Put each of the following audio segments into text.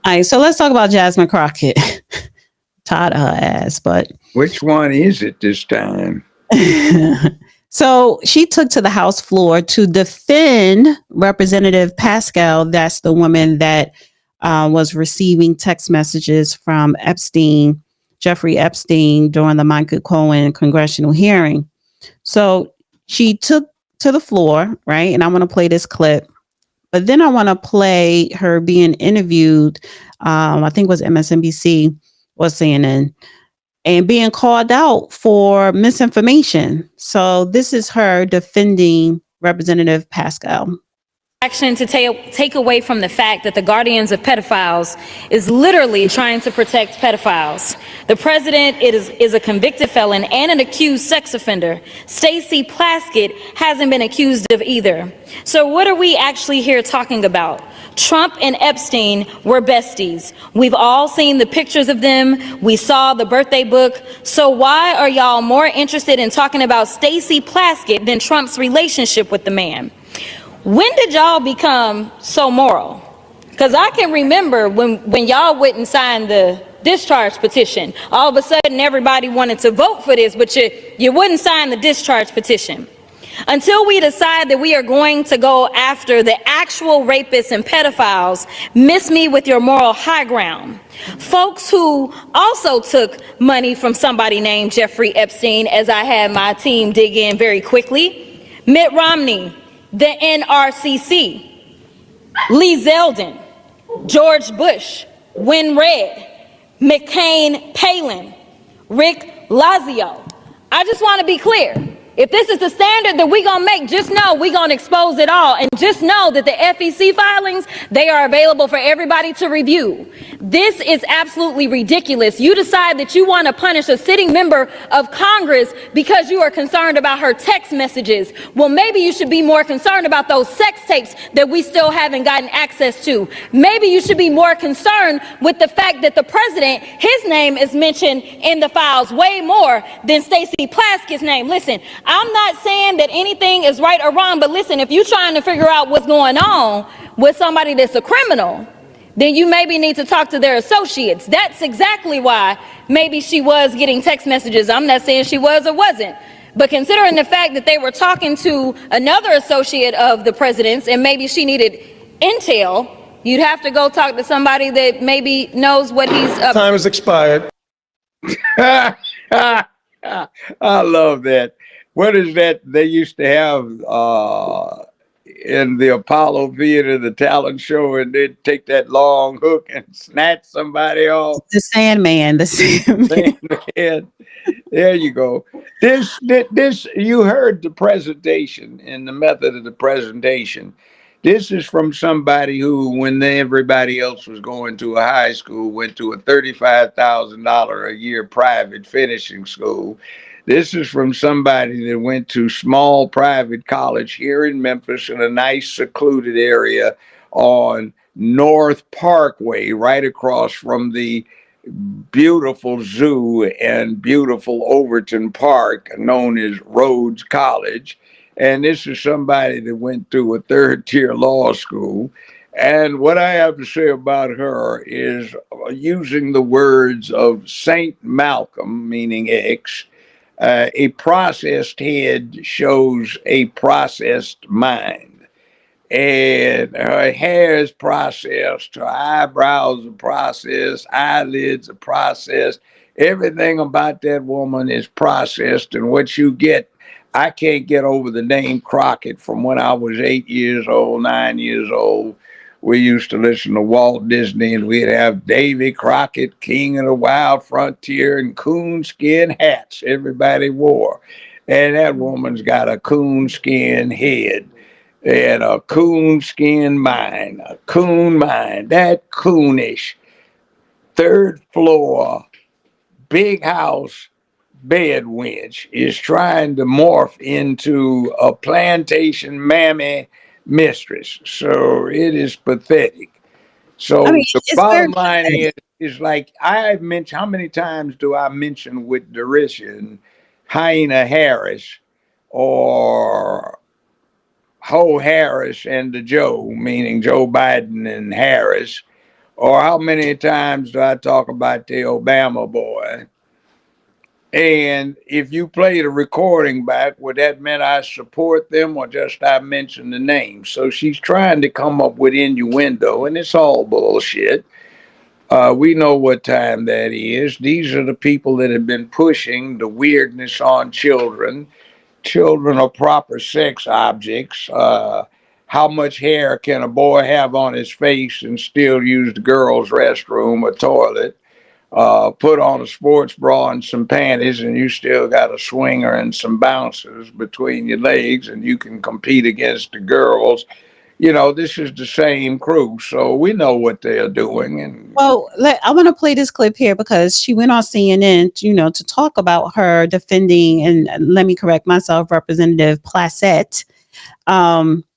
All right, so let's talk about Jasmine Crockett. Tired of her ass, but which one is it this time? So she took to the House floor to defend Representative Pascal. That's the woman that was receiving text messages from Epstein, Jeffrey Epstein, during the Michael Cohen congressional hearing. So she took to the floor, right? And I want to play this clip. But then I want to play her being interviewed, I think it was MSNBC or CNN, and being called out for misinformation. So this is her defending Representative Pascal. Action to take away from the fact that the guardians of pedophiles is literally trying to protect pedophiles. The president is a convicted felon and an accused sex offender. Stacey Plaskett hasn't been accused of either. So what are we actually here talking about? Trump and Epstein were besties. We've all seen the pictures of them. We saw the birthday book. So why are y'all more interested in talking about Stacey Plaskett than Trump's relationship with the man? When did y'all become so moral? Because I can remember when y'all wouldn't sign the discharge petition. All of a sudden, everybody wanted to vote for this, but you wouldn't sign the discharge petition. Until we decide that we are going to go after the actual rapists and pedophiles, miss me with your moral high ground. Folks who also took money from somebody named Jeffrey Epstein, as I had my team dig in very quickly. Mitt Romney, the NRCC, Lee Zeldin, George Bush, Win Red, McCain Palin, Rick Lazio. I just want to be clear. If this is the standard that we're going to make, just know we're going to expose it all. And just know that the FEC filings, they are available for everybody to review. This is absolutely ridiculous. You decide that you want to punish a sitting member of Congress because you are concerned about her text messages. Well, maybe you should be more concerned about those sex tapes that we still haven't gotten access to. Maybe you should be more concerned with the fact that the president, his name is mentioned in the files way more than Stacey Plaskett's name. Listen, I'm not saying that anything is right or wrong, but listen, if you're trying to figure out what's going on with somebody that's a criminal, then you maybe need to talk to their associates. That's exactly why maybe she was getting text messages. I'm not saying she was or wasn't, but considering the fact that they were talking to another associate of the president's and maybe she needed intel, you'd have to go talk to somebody that maybe knows what he's up to. Time has expired. I love that. What is that they used to have in the Apollo Theater, the talent show, and they'd take that long hook and snatch somebody off? The Sandman. The Sandman. There you go. This you heard the presentation and the method of the presentation. This is from somebody who, when everybody else was going to a high school, went to a $35,000 a year private finishing school. This is from somebody that went to small private college here in Memphis in a nice secluded area on North Parkway, right across from the beautiful zoo and beautiful Overton Park, known as Rhodes College. And this is somebody that went through a third-tier law school. And what I have to say about her is using the words of Saint Malcolm, meaning X, a processed head shows a processed mind. And her hair is processed, her eyebrows are processed, eyelids are processed. Everything about that woman is processed. And what you get, I can't get over the name Crockett from when I was 8 years old, 9 years old. We used to listen to Walt Disney, and we'd have Davy Crockett, King of the Wild Frontier, and coonskin hats everybody wore. And that woman's got a coonskin head and a coonskin mind, a coon mind, that coonish. Third floor, big house, bed wench is trying to morph into a plantation mammy mistress. So it is pathetic. So the bottom line is like I've mentioned, how many times do I mention with derision Hyena Harris or Ho Harris and the Joe, meaning Joe Biden and Harris, or how many times do I talk about the Obama boy? And if you play the recording back, would that mean I support them or just I mention the name? So she's trying to come up with innuendo, and it's all bullshit. We know what time that is. These are the people that have been pushing the weirdness on children. Children are proper sex objects. How much hair can a boy have on his face and still use the girl's restroom or toilet? Put on a sports bra and some panties, and you still got a swinger and some bouncers between your legs, and you can compete against the girls. You know, this is the same crew, so we know what they're doing. And Well, I want to play this clip here because she went on CNN, to talk about her defending, and let me correct myself, Representative Placette.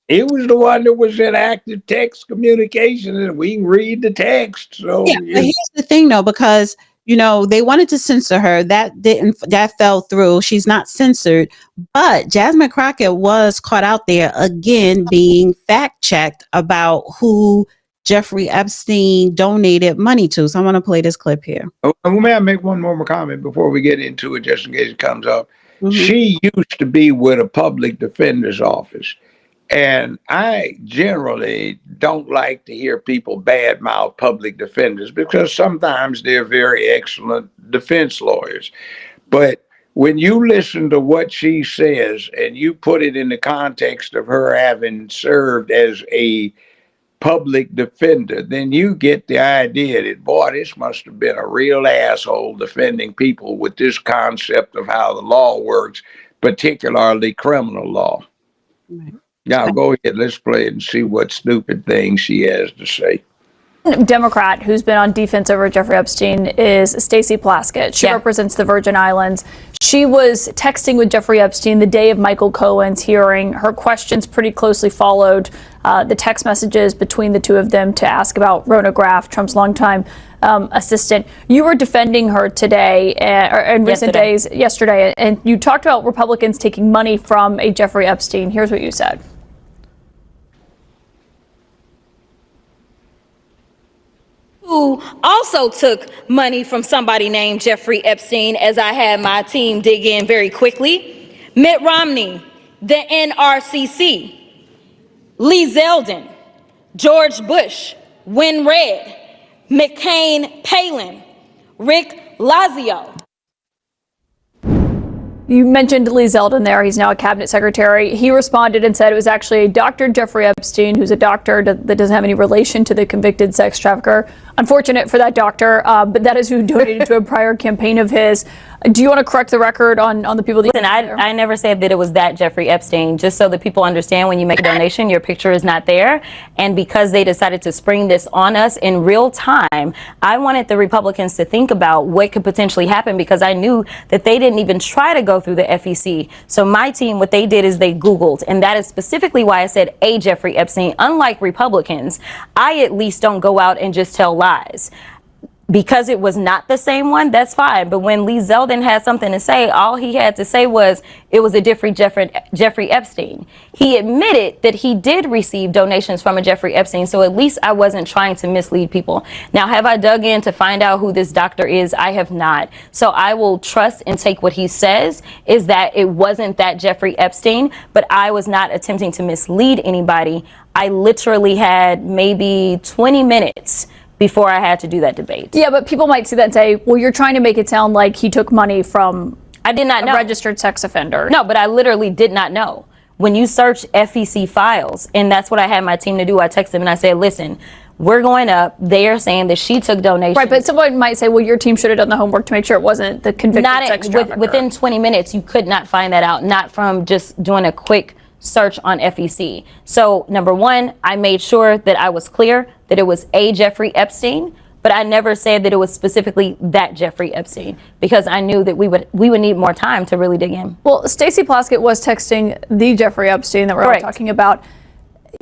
it was the one that was in active text communication, and we can read the text. So Yeah, but here's the thing, though, because they wanted to censor her. That fell through. She's not censored, but Jasmine Crockett was caught out there again being fact checked about who Jeffrey Epstein donated money to. So I want to play this clip here. May I make one more comment before we get into it, just in case it comes up? Mhm. She used to be with a public defender's office. And I generally don't like to hear people badmouth public defenders because sometimes they're very excellent defense lawyers. But when you listen to what she says and you put it in the context of her having served as a public defender, then you get the idea that, boy, this must have been a real asshole defending people with this concept of how the law works, particularly criminal law. Right. Now go ahead, let's play it and see what stupid things she has to say. Democrat who's been on defense over Jeffrey Epstein is Stacey Plaskett. She represents the Virgin Islands. She was texting with Jeffrey Epstein the day of Michael Cohen's hearing. Her questions pretty closely followed the text messages between the two of them to ask about Rona Graff, Trump's longtime assistant. You were defending her today, or in recent days, yesterday, and you talked about Republicans taking money from a Jeffrey Epstein. Here's what you said. Who also took money from somebody named Jeffrey Epstein, as I had my team dig in very quickly. Mitt Romney, the NRCC, Lee Zeldin, George Bush, Win Red, McCain Palin, Rick Lazio. You mentioned Lee Zeldin there. He's now a cabinet secretary. He responded and said it was actually Dr. Jeffrey Epstein, who's a doctor that doesn't have any relation to the convicted sex trafficker. Unfortunate for that doctor, but that is who donated to a prior campaign of his. Do you want to correct the record on the people that? Listen, I never said that it was that Jeffrey Epstein. Just so that people understand, when you make a donation, your picture is not there. And because they decided to spring this on us in real time, I wanted the Republicans to think about what could potentially happen, because I knew that they didn't even try to go through the FEC. So my team, what they did is they Googled, and that is specifically why I said a Jeffrey Epstein. Unlike Republicans, I at least don't go out and just tell lies. Because it was not the same one, that's fine. But when Lee Zeldin had something to say, all he had to say was it was a different Jeffrey Epstein. He admitted that he did receive donations from a Jeffrey Epstein, so at least I wasn't trying to mislead people. Now, have I dug in to find out who this doctor is? I have not. So I will trust and take what he says, is that it wasn't that Jeffrey Epstein, but I was not attempting to mislead anybody. I literally had maybe 20 minutes before I had to do that debate. Yeah, but people might see that and say, well, you're trying to make it sound like he took money from I did not know. a registered sex offender. No, but I literally did not know. When you search FEC files, and that's what I had my team to do, I texted them and I said, listen, we're going up. They are saying that she took donations. Right, but someone might say, well, your team should have done the homework to make sure it wasn't the convicted sex trafficker. Within 20 minutes, you could not find that out, not from just doing a quick search on FEC. So number one, I made sure that I was clear that it was a Jeffrey Epstein, but I never said that it was specifically that Jeffrey Epstein, because I knew that we would need more time to really dig in. Well, Stacey Plaskett was texting the Jeffrey Epstein that we're all talking about.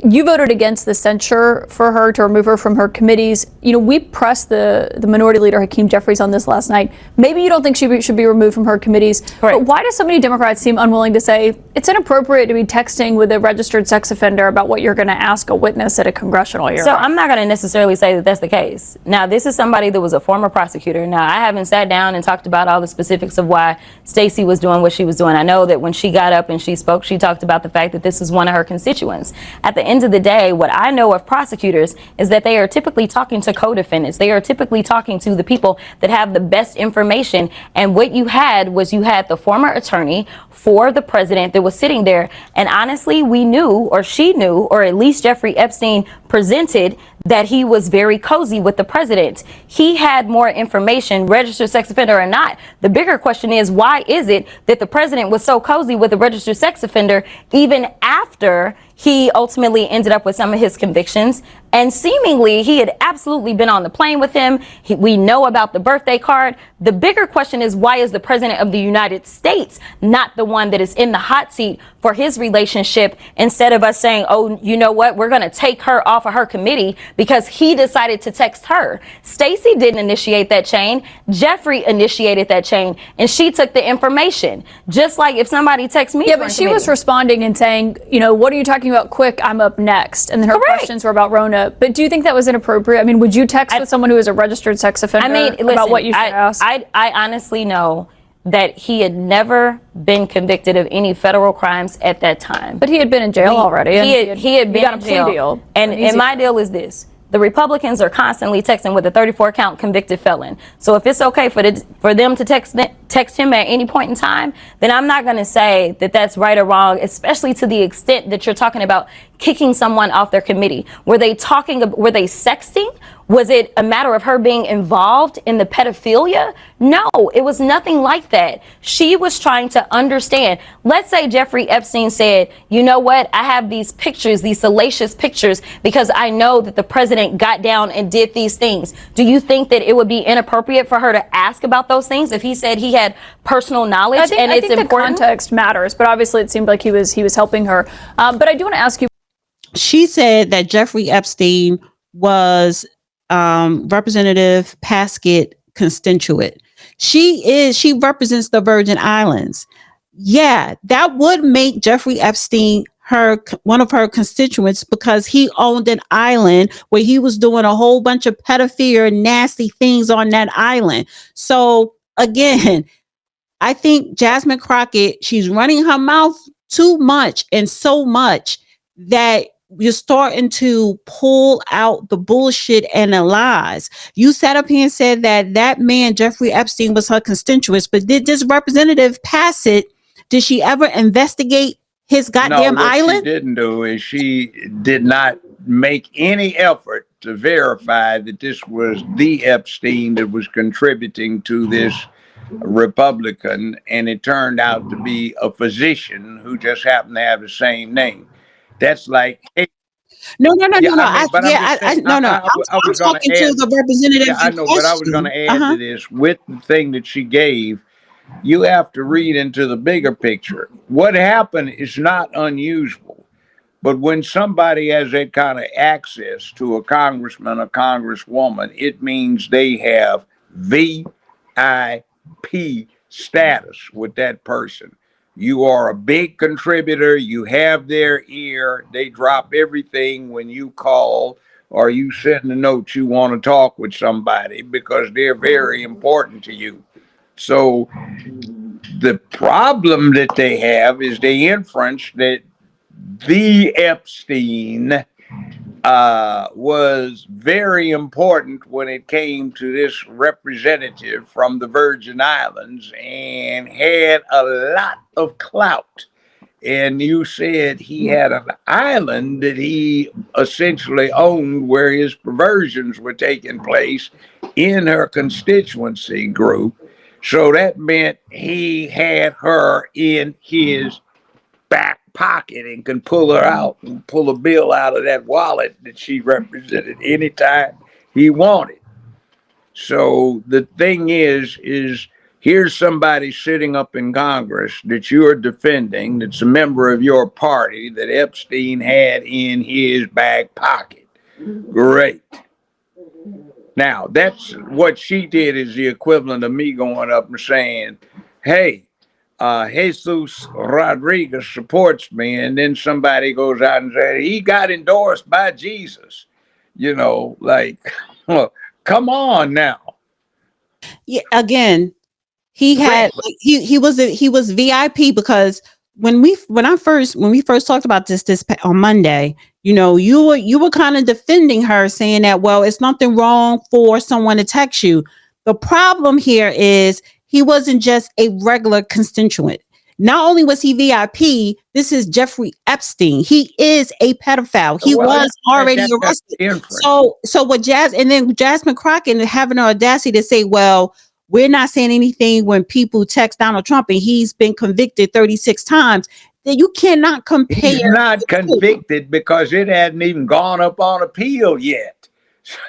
You voted against the censure for her to remove her from her committees. You know, we pressed the minority leader Hakeem Jeffries on this last night. Maybe you don't think she should be removed from her committees, but why do so many Democrats seem unwilling to say it's inappropriate to be texting with a registered sex offender about what you're going to ask a witness at a congressional hearing? So I'm not going to necessarily say that that's the case. Now, this is somebody that was a former prosecutor. Now, I haven't sat down and talked about all the specifics of why Stacey was doing what she was doing. I know that when she got up and she spoke, she talked about the fact that this is one of her constituents. At the end of the day, what I know of prosecutors is that they are typically talking to co-defendants. They are typically talking to the people that have the best information. And what you had was you had the former attorney for the president that was sitting there. And honestly, we knew, or she knew, or at least Jeffrey Epstein presented that he was very cozy with the president. He had more information, registered sex offender or not. The bigger question is, why is it that the president was so cozy with a registered sex offender even after he ultimately ended up with some of his convictions? And seemingly he had absolutely been on the plane with him. We know about the birthday card. The bigger question is, why is the president of the United States not the one that is in the hot seat for his relationship, instead of us saying, oh, you know what, we're going to take her off of her committee because he decided to text her. Stacey didn't initiate that chain. Jeffrey initiated that chain, and she took the information. Just like if somebody texts me. Yeah, but she was responding and saying, you know, what are you talking about? Quick, I'm up next. And then her questions were about Rona. But do you think that was inappropriate? I mean, would you text with someone who is a registered sex offender about what you should ask? I honestly know that he had never been convicted of any federal crimes at that time. But he had been in jail already. He had been in jail. And my deal is this. The Republicans are constantly texting with a 34-count convicted felon. So if it's okay for them to text him at any point in time, then I'm not going to say that that's right or wrong, especially to the extent that you're talking about kicking someone off their committee. Were they sexting? Was it a matter of her being involved in the pedophilia? No, it was nothing like that. She was trying to understand. Let's say Jeffrey Epstein said, you know what, I have these pictures, these salacious pictures, because I know that the president got down and did these things. Do you think that it would be inappropriate for her to ask about those things if he said he had personal knowledge? I think the context matters, but obviously it seemed like he was helping her. But I do want to ask you. She said that Jeffrey Epstein was Representative Pascal constituent. She represents the Virgin Islands. Yeah, that would make Jeffrey Epstein one of her constituents, because he owned an island where he was doing a whole bunch of pedophilia, nasty things on that island. So again, I think Jasmine Crockett, she's running her mouth too much and so much that you're starting to pull out the bullshit and the lies. You sat up here and said that man, Jeffrey Epstein, was her constituent, but did this representative pass it? Did she ever investigate his goddamn island? What she didn't do is she did not make any effort to verify that this was the Epstein that was contributing to this Republican, and it turned out to be a physician who just happened to have the same name. That's like, hey. No. I'm talking to the representative. Yeah, I know, but I was going to add to this with the thing that she gave. You have to read into the bigger picture. What happened is not unusual, but when somebody has that kind of access to a congressman or congresswoman, it means they have VIP status with that person. You are a big contributor. You have their ear. They drop everything when you call or you send a note you want to talk with somebody, because they're very important to you. So the problem that they have is the inference that the Epstein was very important when it came to this representative from the Virgin Islands and had a lot of clout. And you said he had an island that he essentially owned where his perversions were taking place in her constituency group. So that meant he had her in his back pocket and can pull her out and pull a bill out of that wallet that she represented anytime he wanted. So the thing is here's somebody sitting up in Congress that you're defending, that's a member of your party that Epstein had in his back pocket. Great. Now, that's what she did is the equivalent of me going up and saying, hey, Jesus Rodriguez supports me. And then somebody goes out and says, he got endorsed by Jesus. You know, like, come on now. Yeah, again, he had like, he was VIP because when we first talked about this on Monday, you know, you were kind of defending her, saying that, well, it's nothing wrong for someone to text you. The problem here is he wasn't just a regular constituent. Not only was he VIP, this is Jeffrey Epstein. He is a pedophile. He was already arrested. So what Jasmine Crockett having the audacity to say, well, we're not saying anything when people text Donald Trump and he's been convicted 36 times. Then you cannot compare. He's not convicted because it hadn't even gone up on appeal yet.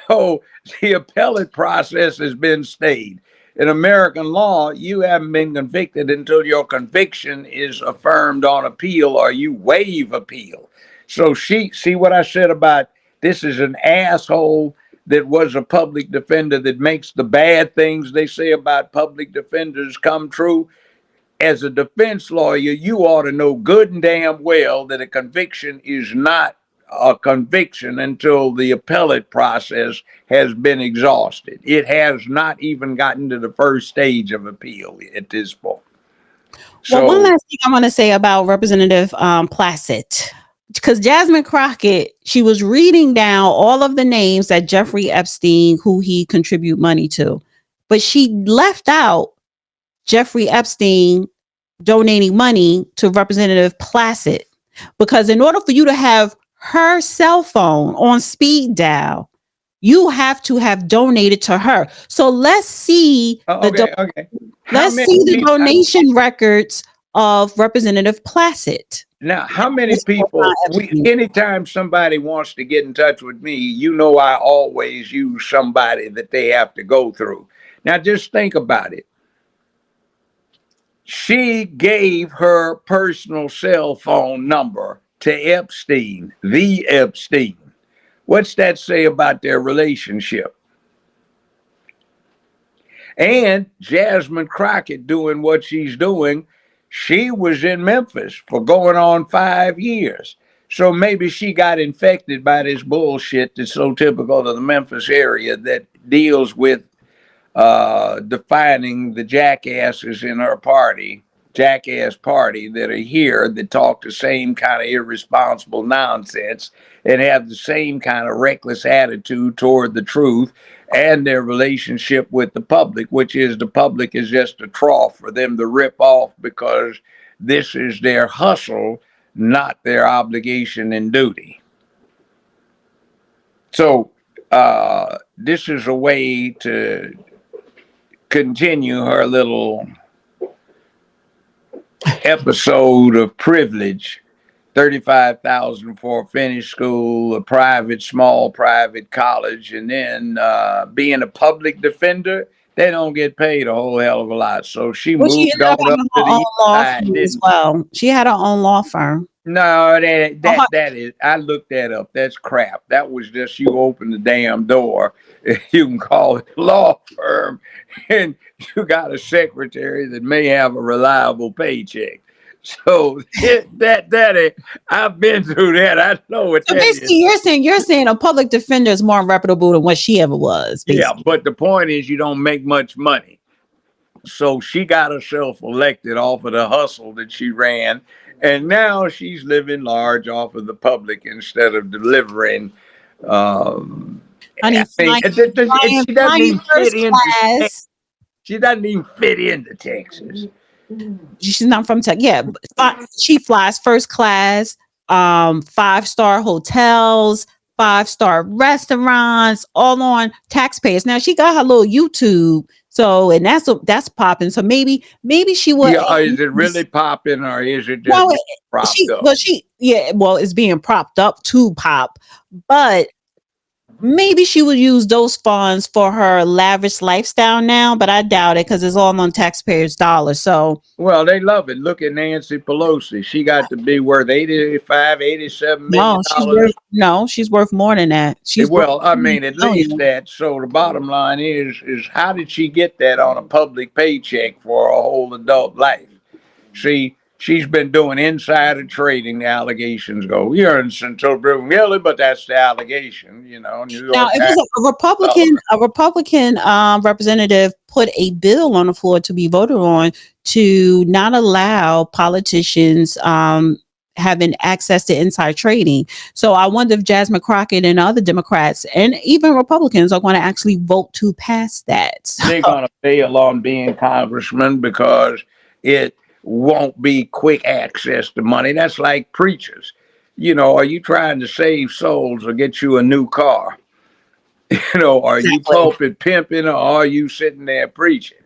So the appellate process has been stayed. In American law, you haven't been convicted until your conviction is affirmed on appeal or you waive appeal. So see what I said about this is an asshole that was a public defender that makes the bad things they say about public defenders come true. As a defense lawyer, you ought to know good and damn well that a conviction is not a conviction until the appellate process has been exhausted. It has not even gotten to the first stage of appeal at this point. Well, one last thing I want to say about Representative Placid, because Jasmine Crockett, she was reading down all of the names that Jeffrey Epstein, who he contribute money to, but she left out Jeffrey Epstein donating money to Representative Placid, because in order for you to have her cell phone on speed dial, you have to have donated to her. So let's see let's see the donation records of Representative Placid. Now, how many people, anytime somebody wants to get in touch with me, you know, I always use somebody that they have to go through. Now, just think about it. She gave her personal cell phone number to Epstein, the Epstein. What's that say about their relationship? And Jasmine Crockett doing what she's doing, she was in Memphis for going on 5 years. So maybe she got infected by this bullshit that's so typical of the Memphis area that deals with defining the jackasses in her party, jackass party that are here that talk the same kind of irresponsible nonsense and have the same kind of reckless attitude toward the truth and their relationship with the public, which is the public is just a trough for them to rip off because this is their hustle, not their obligation and duty. So this is a way to continue her little episode of privilege. 35,000 for a finished school, a small private college, and then being a public defender, they don't get paid a whole hell of a lot. So she moved on up to the side as well. She had her own law firm. No, that is, I looked that up. That's crap. That was just you open the damn door. You can call it a law firm, and you got a secretary that may have a reliable paycheck. So that I've been through that. I know what that is. You're saying a public defender is more reputable than what she ever was. Basically. Yeah, but the point is you don't make much money. So she got herself elected off of the hustle that she ran. And now she's living large off of the public instead of delivering. She doesn't even fit into Texas. She's not from Texas. Yeah, she flies first class, 5-star hotels, 5-star restaurants, all on taxpayers. Now she got her little YouTube. So, and that's popping. So maybe she would. Yeah, is it really popping or is it just propped up? Well, it's being propped up to pop, but maybe she would use those funds for her lavish lifestyle now, but I doubt it because it's all on taxpayers' dollars. So, well, they love it. Look at Nancy Pelosi. She got to be worth 85, 87 million dollars. She's worth more than that. Well, I mean, at least that. So the bottom line is how did she get that on a public paycheck for a whole adult life? See, she's been doing insider trading, the allegations go. You're until proven guilty, but that's the allegation, you know. New York now, it was a Republican representative put a bill on the floor to be voted on to not allow politicians having access to inside trading. So I wonder if Jasmine Crockett and other Democrats and even Republicans are going to actually vote to pass that. They're going to bail on being congressmen because it won't be quick access to money. That's like preachers. You know, are you trying to save souls or get you a new car? You know, are you pulpit pimping or are you sitting there preaching?